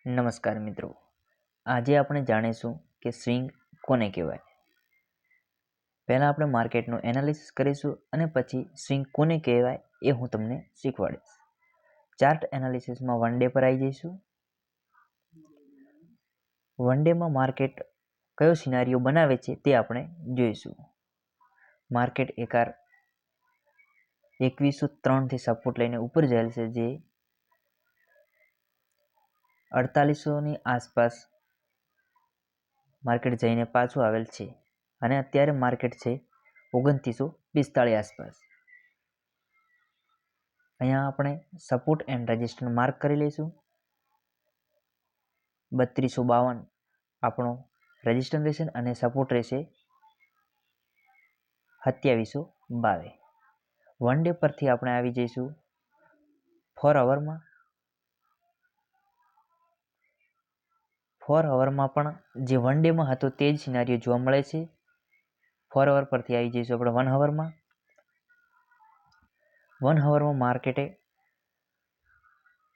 નમસ્કાર મિત્રો, આજે આપણે જાણીશું કે સ્વિંગ કોને કહેવાય. પહેલાં આપણે માર્કેટનું એનાલિસિસ કરીશું અને પછી સ્વિંગ કોને કહેવાય એ હું તમને શીખવાડીશ. ચાર્ટ એનાલિસિસમાં વન ડે પર આવી જઈશું. વન ડેમાં માર્કેટ કયો સિનારીઓ બનાવે છે તે આપણે જોઈશું. માર્કેટ એકાર 2103થી સપોર્ટ લઈને ઉપર જાય છે, જે 4800ની આસપાસ માર્કેટ જઈને પાછું આવેલ છે અને અત્યારે માર્કેટ છે 2945 આસપાસ. અહીંયા આપણે સપોર્ટ એન્ડ રેઝિસ્ટન્સ માર્ક કરી લઈશું. 3252 આપણો રેઝિસ્ટન્સ રહેશે અને સપોર્ટ રહેશે 2722. વન ડે પરથી આપણે આવી જઈશું 4 અવરમાં. 4 અવરમાં પણ જે વન ડેમાં હતો તે જ સિનારીઓ જોવા મળે છે. 4 અવર પરથી આવી જઈશું આપણે 1 અવરમાં. 1 અવરમાં માર્કેટે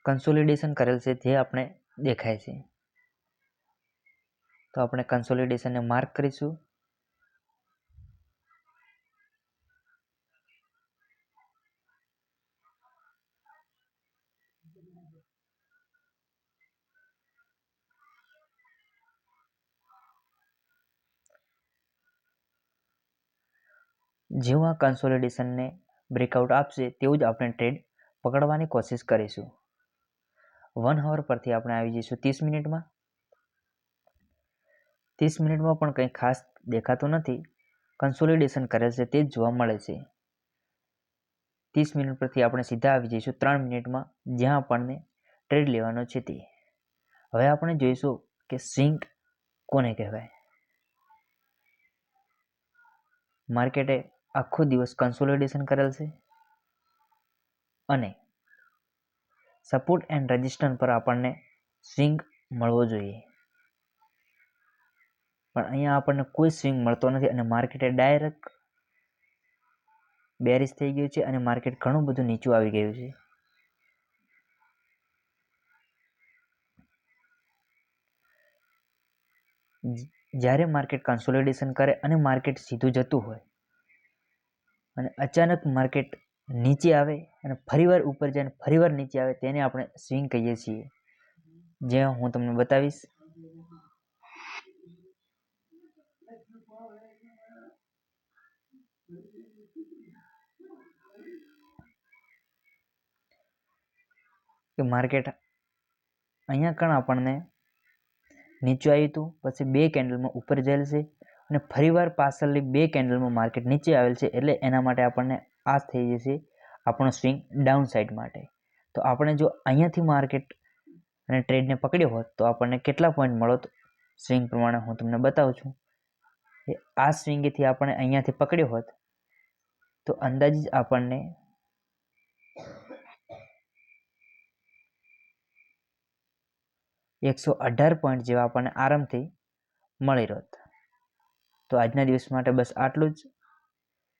કન્સોલિડેશન કરેલ છે, જે આપણે દેખાય છે. તો આપણે કન્સોલિડેશનને માર્ક કરીશું. જેવું આ કન્સોલિડેશનને બ્રેકઆઉટ આપશે તેવું જ આપણે ટ્રેડ પકડવાની કોશિશ કરીશું. 1 અવર પરથી આપણે આવી જઈશું 30 મિનિટમાં. 30 મિનિટમાં પણ કંઈ ખાસ દેખાતું નથી. કન્સોલિડેશન કરેલ છે તે જ જોવા મળે છે. 30 મિનિટ પરથી આપણે સીધા આવી જઈશું 3 મિનિટમાં, જ્યાં આપણને ટ્રેડ લેવાનો છે તે. હવે આપણે જોઈશું કે સ્વિંગ કોને કહેવાય. માર્કેટે આખો દિવસ કન્સોલિડેશન કરેલ છે અને સપોર્ટ એન્ડ રેઝિસ્ટન્સ પર આપણને સ્વિંગ મળવો જોઈએ, પણ અહીંયા આપણને કોઈ સ્વિંગ મળતો નથી અને માર્કેટે ડાયરેક્ટ બેરિશ થઈ ગયું છે અને માર્કેટ ઘણું બધું નીચું આવી ગયું છે. જ્યારે માર્કેટ કન્સોલિડેશન કરે અને માર્કેટ સીધું જતું હોય અને અચાનક માર્કેટ નીચે આવે અને ફરીવાર ઉપર જાય અને ફરીવાર નીચે આવે, તેને આપણે સ્વિંગ કહીએ છીએ. જે હું તમને બતાવીશ. કે માર્કેટ અહીંયા કણ આપણને નીચું આવ્યું હતું, પછી 2 કેન્ડલમાં ઉપર જયેલ છે અને ફરીવાર પાછળની 2 કેન્ડલમાં માર્કેટ નીચે આવેલ છે, એટલે એના માટે આપણને આ થઈ જશે આપણો સ્વિંગ ડાઉન સાઈડ માટે. તો આપણે જો અહીંયાથી માર્કેટ અને ટ્રેડને પકડ્યો હોત તો આપણને કેટલા પોઈન્ટ મળત સ્વિંગ પ્રમાણે હું તમને બતાવું છું. આ સ્વિંગથી આપણે અહીંયાથી પકડ્યો હોત તો અંદાજિત આપણને 118 પોઈન્ટ જેવા આપણને આરામથી મળી રહેત. તો આજના દિવસ માટે બસ આટલું જ.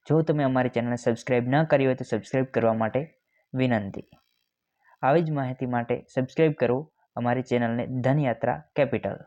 જો તમે અમારી ચેનલને સબસ્ક્રાઈબ ન કરી હોય તો સબસ્ક્રાઈબ કરવા માટે વિનંતી. આવી જ માહિતી માટે સબસ્ક્રાઈબ કરો અમારી ચેનલને ધનયાત્રા કેપિટલ.